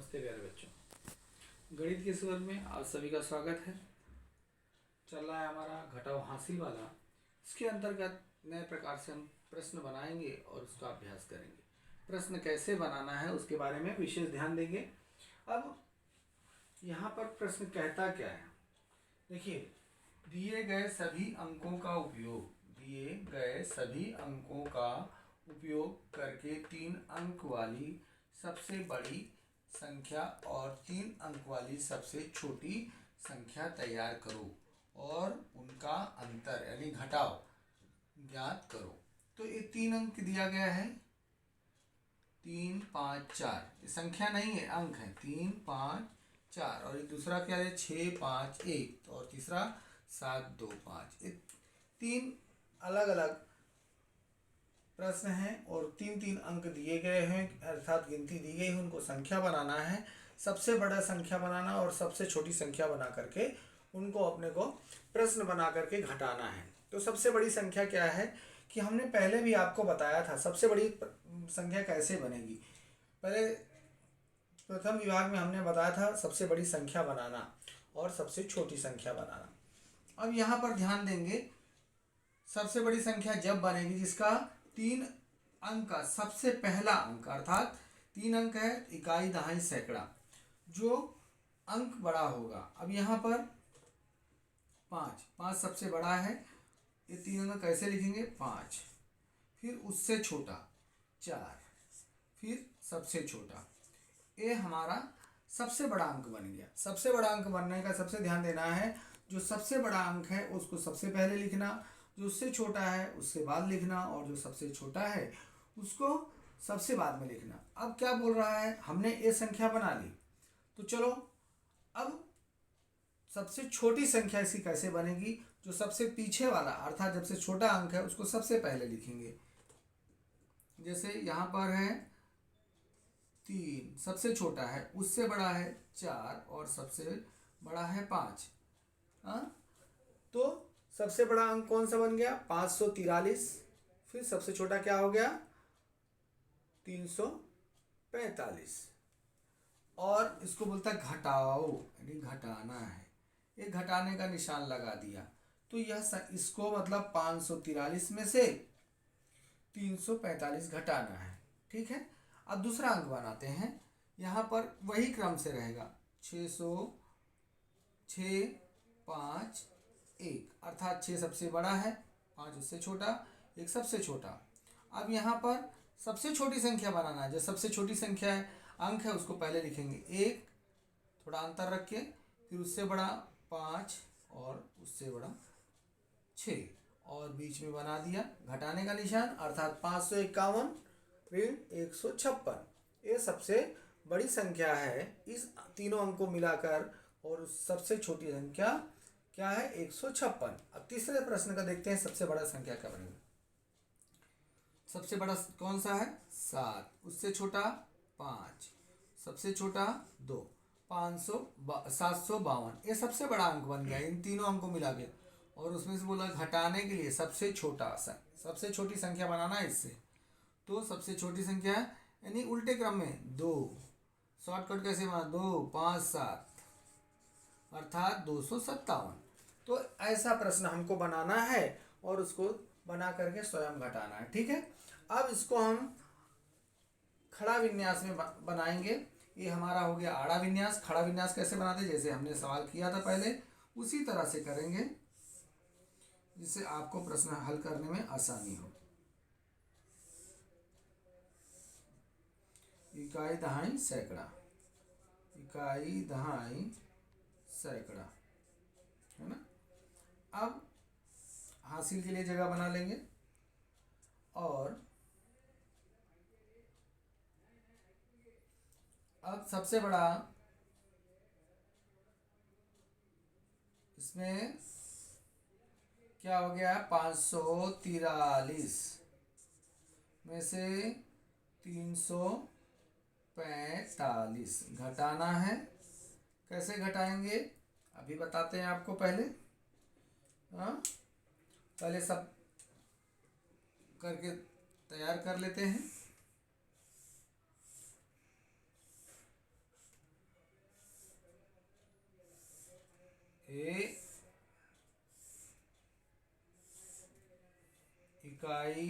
नमस्ते प्यारे बच्चों, गणित के इस वर्ग में आप सभी का स्वागत है। चल रहा है हमारा घटाव हासिल वाला। इसके अंतर्गत नए प्रकार से हम प्रश्न बनाएंगे और उसका अभ्यास करेंगे। प्रश्न कैसे बनाना है उसके बारे में विशेष ध्यान देंगे। अब यहाँ पर प्रश्न कहता क्या है, देखिए, दिए गए सभी अंकों का उपयोग करके 3 अंक वाली सबसे बड़ी संख्या और 3 अंक वाली सबसे छोटी संख्या तैयार करो और उनका अंतर यानी घटाव ज्ञात करो। तो ये 3 अंक दिया गया है, 3, 5, 4। ये संख्या नहीं है, अंक है। 3, 5, 4 और ये दूसरा क्या है, 6, 5, 1 और तीसरा 7, 2, 5। ये 3 अलग अलग प्रश्न हैं और 3-3 अंक दिए गए हैं, अर्थात गिनती दी गई है। उनको संख्या बनाना है, सबसे बड़ा संख्या बनाना और सबसे छोटी संख्या बना करके उनको अपने को प्रश्न बना करके घटाना है। तो सबसे बड़ी संख्या क्या है कि हमने पहले भी आपको बताया था सबसे बड़ी संख्या कैसे बनेगी। पहले प्रथम विभाग में हमने बताया था सबसे बड़ी संख्या बनाना और सबसे छोटी संख्या बनाना। अब यहाँ पर ध्यान देंगे, सबसे बड़ी संख्या जब बनेगी जिसका 3 अंक का सबसे पहला अंक, अर्थात 3 अंक है, इकाई, दहाई, सैकड़ा, जो अंक बड़ा होगा। अब यहाँ पर 5 सबसे बड़ा है। ये 3 अंक कैसे लिखेंगे, 5, फिर उससे छोटा 4, फिर सबसे छोटा। ये हमारा सबसे बड़ा अंक बन गया। सबसे बड़ा अंक बनने का सबसे ध्यान देना है, जो सबसे बड़ा अंक है उसको सबसे पहले लिखना, जो उससे छोटा है उसके बाद लिखना और जो सबसे छोटा है उसको सबसे बाद में लिखना। अब क्या बोल रहा है, हमने ये संख्या बना ली, तो चलो अब सबसे छोटी संख्या इसकी कैसे बनेगी। जो सबसे पीछे वाला अर्थात जब से छोटा अंक है उसको सबसे पहले लिखेंगे। जैसे यहाँ पर है 3, सबसे छोटा है, उससे बड़ा है 4 और सबसे बड़ा है 5। तो सबसे बड़ा अंक कौन सा बन गया, 543। फिर सबसे छोटा क्या हो गया, 345। और इसको बोलता है घटाओ, यानी घटाना है। ये घटाने का निशान लगा दिया, तो यह इसको मतलब 543 में से 345 घटाना है। ठीक है। अब दूसरा अंक बनाते हैं। यहाँ पर वही क्रम से रहेगा, 600, 6, 5, 1, अर्थात 6 सबसे बड़ा है, 5 उससे छोटा, 1 सबसे छोटा। अब यहाँ पर सबसे छोटी संख्या बनाना है। जो सबसे छोटी संख्या है, अंक है, उसको पहले लिखेंगे 1, थोड़ा अंतर रख के, फिर उससे बड़ा 5 और उससे बड़ा 6 और बीच में बना दिया घटाने का निशान, अर्थात 551 ऋण 156। ये सबसे बड़ी संख्या है इस तीनों अंकों मिलाकर, और सबसे छोटी संख्या क्या है, 156। अब तीसरे प्रश्न का देखते हैं, सबसे बड़ा संख्या क्या बनेगा। सबसे बड़ा कौन सा है, 7, उससे छोटा 5, सबसे छोटा 2, 752। ये सबसे बड़ा अंक बन गया इन तीनों अंकों मिला के। और उसमें से बोला घटाने के लिए सबसे छोटा सबसे छोटी संख्या बनाना है इससे। तो सबसे छोटी संख्या यानी उल्टे क्रम में 2, शॉर्टकट कैसे बना, 2, 5, 7, अर्थात 257। तो ऐसा प्रश्न हमको बनाना है और उसको बना करके स्वयं घटाना है। ठीक है। अब इसको हम खड़ा विन्यास में बनाएंगे। ये हमारा हो गया आड़ा विन्यास। खड़ा विन्यास कैसे बनाते, जैसे हमने सवाल किया था पहले, उसी तरह से करेंगे जिससे आपको प्रश्न हल करने में आसानी हो। इकाई, दहाई, सैकड़ा, इकाई, दहाई, सैकड़ा, है ना। अब हासिल के लिए जगह बना लेंगे और अब सबसे बड़ा इसमें क्या हो गया, 543 में से 345 घटाना है। कैसे घटाएंगे अभी बताते हैं आपको। पहले सब करके तैयार कर लेते हैं। ए इकाई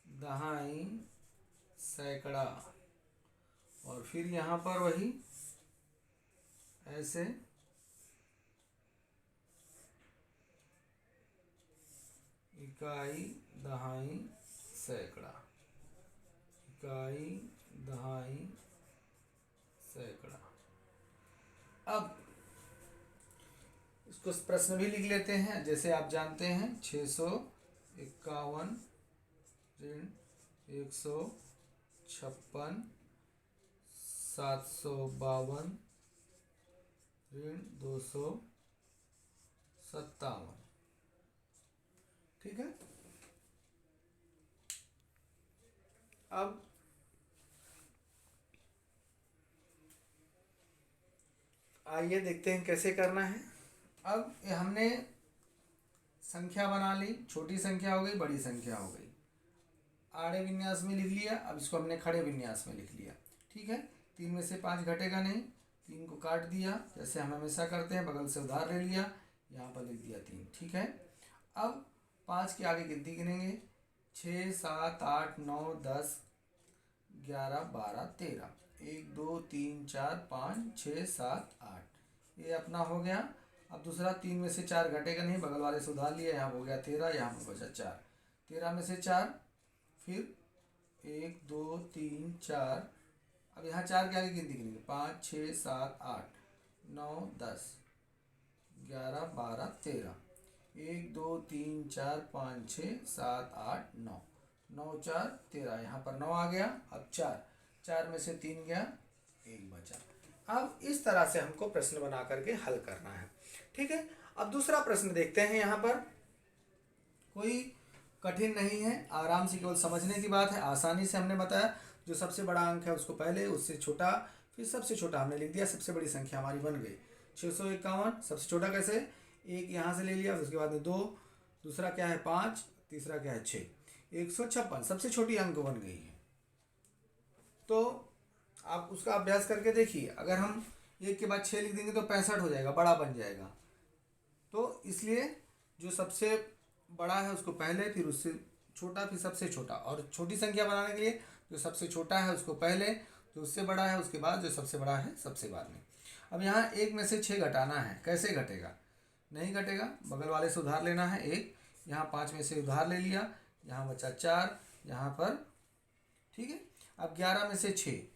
दहाई सैकड़ा, और फिर यहाँ पर वही ऐसे इकाई दहाई सैकड़ा, इकाई दहाई सैकड़ा। अब इसको प्रश्न भी लिख लेते हैं। जैसे आप जानते हैं 651 ऋण 156, 752 ऋण 257। ठीक है। अब आइए देखते हैं कैसे करना है। अब हमने संख्या बना ली, छोटी संख्या हो गई, बड़ी संख्या हो गई, आड़े विन्यास में लिख लिया। अब इसको हमने खड़े विन्यास में लिख लिया। ठीक है। 3 में से 5 घटेगा नहीं, 3 को काट दिया जैसे हम हमेशा करते हैं, बगल से उधार ले लिया, यहाँ पर लिख दिया 3। ठीक है। अब 5 के आगे गिनती गिनेंगे, 6 7 8 9 10 11 12 13, 1 2 3 4 5 6 7 8, ये अपना हो गया। अब दूसरा 3 में से 4 घटेगा नहीं, बगल वाले से उधार लिया, यहाँ हो गया 13, यहाँ पर बचा 4। 13 में से 4, फिर 1 2 3 4, अब यहाँ 4 के आगे गिनती गिनेंगे, 5 6 7 8 9 10 11 12 13, 1 2 3 4 5 6 7 8 9, 9 4 13, यहाँ पर 9 आ गया। अब 4 में से 3 गया, 1 बचा। अब इस तरह से हमको प्रश्न बना करके हल करना है। ठीक है। अब दूसरा प्रश्न देखते हैं। यहाँ पर कोई कठिन नहीं है, आराम से केवल समझने की बात है। आसानी से हमने बताया, जो सबसे बड़ा अंक है उसको पहले, उससे छोटा, फिर सबसे छोटा हमने लिख दिया। सबसे बड़ी संख्या हमारी बन गई 651। सबसे छोटा कैसे, 1 यहाँ से ले लिया, उसके बाद में 2, दूसरा क्या है 5, तीसरा क्या है 6, 156 सबसे छोटी अंक बन गई है। तो आप उसका अभ्यास करके देखिए। अगर हम 1 के बाद 6 लिख देंगे तो 65 हो जाएगा, बड़ा बन जाएगा। तो इसलिए जो सबसे बड़ा है उसको पहले, फिर उससे छोटा, फिर सबसे छोटा। और छोटी संख्या बनाने के लिए जो सबसे छोटा है उसको पहले, जो उससे बड़ा है उसके बाद, जो सबसे बड़ा है सबसे बाद में। अब यहाँ 1 में से 6 घटाना है, कैसे घटेगा, नहीं घटेगा, बगल वाले से उधार लेना है 1, यहाँ 5 में से उधार ले लिया, यहाँ बचा 4, यहाँ पर। ठीक है। अब 11 में से 6,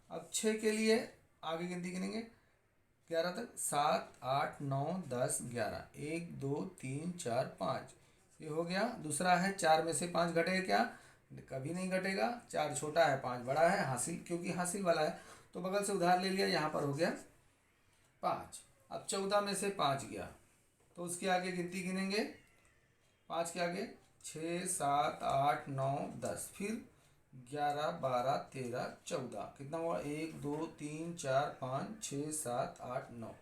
अब 6 के लिए आगे गिनती गिनेंगे 11 तक, 7 8 9 10 11, 1 2 3 4 5, ये हो गया। दूसरा है 4 में से 5 घटेगा क्या, कभी नहीं घटेगा। 4 छोटा है, 5 बड़ा है, हासिल, क्योंकि हासिल वाला है तो बगल से उधार ले लिया, यहाँ पर हो गया 5। अब 14 में से 5 गया तो उसके आगे गिनती गिनेंगे, 5 के आगे 6 7 8 9 10, फिर 11 12 13 14, कितना हुआ 1 2 3 4 5 6 7 8 9,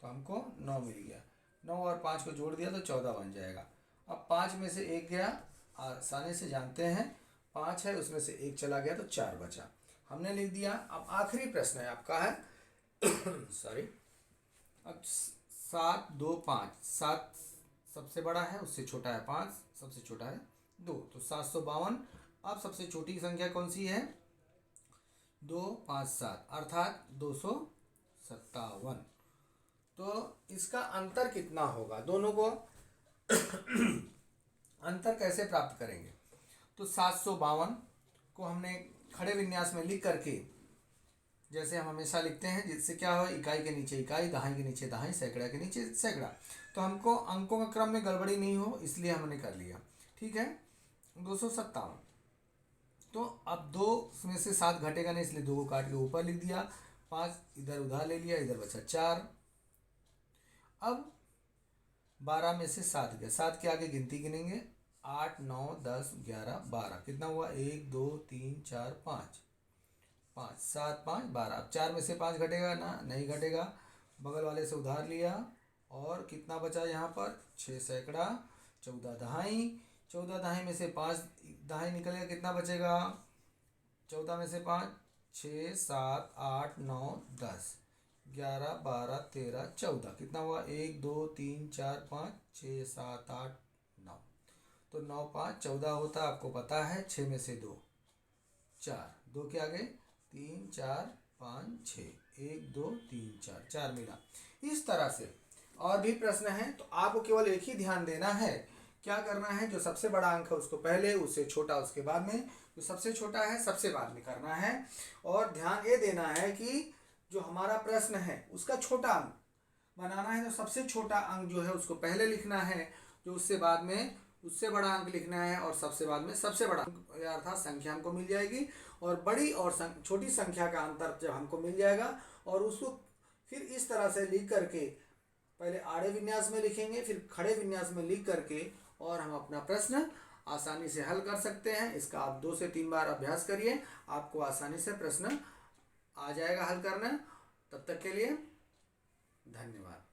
तो हमको 9 मिल गया। 9 और 5 को जोड़ दिया तो 14 बन जाएगा। अब 5 में से 1 गया, आसानी से जानते हैं 5 है, उसमें से 1 चला गया तो 4 बचा, हमने लिख दिया। अब आखिरी प्रश्न है आपका है सॉरी, अब 7 2 5, 7 सबसे बड़ा है, उससे छोटा है 5, सबसे छोटा है 2, तो 752। अब सबसे छोटी संख्या कौन सी है, 2 5 7, अर्थात 257। तो इसका अंतर कितना होगा, दोनों को अंतर कैसे प्राप्त करेंगे। तो 752 को हमने खड़े विन्यास में लिख करके, जैसे हम हमेशा लिखते हैं, जिससे क्या हो, इकाई के नीचे इकाई, दहाई के नीचे दहाई, सैकड़ा के नीचे सैकड़ा, तो हमको अंकों का क्रम में गड़बड़ी नहीं हो, इसलिए हमने कर लिया। ठीक है। 257, तो अब 2 में से 7 घटेगा नहीं, इसलिए 2 को काट के ऊपर लिख दिया, 5 इधर उधार ले लिया, इधर बचा 4। अब 12 में से 7 गया, 7 के आगे गिनती गिनेंगे, 8 9 10 11 12, कितना हुआ 1 2 3 4 5, 5 7 5 12। अब 4 में से 5 घटेगा ना, नहीं घटेगा, बगल वाले से उधार लिया, और कितना बचा यहाँ पर 6 सैकड़ा, 14 दहाई, 14 दहाई में से 5 दहाई निकल गया, कितना बचेगा 14 में से 5 6 7 8 9 10, 11, 12, 13, 14 कितना हुआ? 1, 2, 3, 4, 5, 6, 7, 8, 9। तो 9, 5, 14 होता है, आपको पता है। 6 में से 2 4, 2 के आगे 3, 4, 5, 6, 1, 2, 3, 4, 4 मिला। इस तरह से और भी प्रश्न हैं, तो आपको केवल एक ही ध्यान देना है। क्या करना है? जो सबसे बड़ा अंक है उसको पहले, उससे छोटा उसके बाद में, जो सबसे छोटा है सबसे बाद में करना है। और ध्यान ये देना है कि जो हमारा प्रश्न है उसका छोटा अंक बनाना है, तो सबसे छोटा अंक जो है उसको पहले लिखना है, जो उससे बाद में उससे बड़ा अंक लिखना है, और सबसे बाद में सबसे बड़ा अंक अर्थात संख्या हमको मिल जाएगी। और बड़ी और छोटी संख्या का अंतर जब हमको मिल जाएगा, और उसको फिर इस तरह से लिख करके पहले आड़े विन्यास में लिखेंगे, फिर खड़े विन्यास में लिख करके, और हम अपना प्रश्न आसानी से हल कर सकते हैं। इसका आप 2 से 3 बार अभ्यास करिए, आपको आसानी से प्रश्न आ जाएगा हल करना। तब तक के लिए धन्यवाद।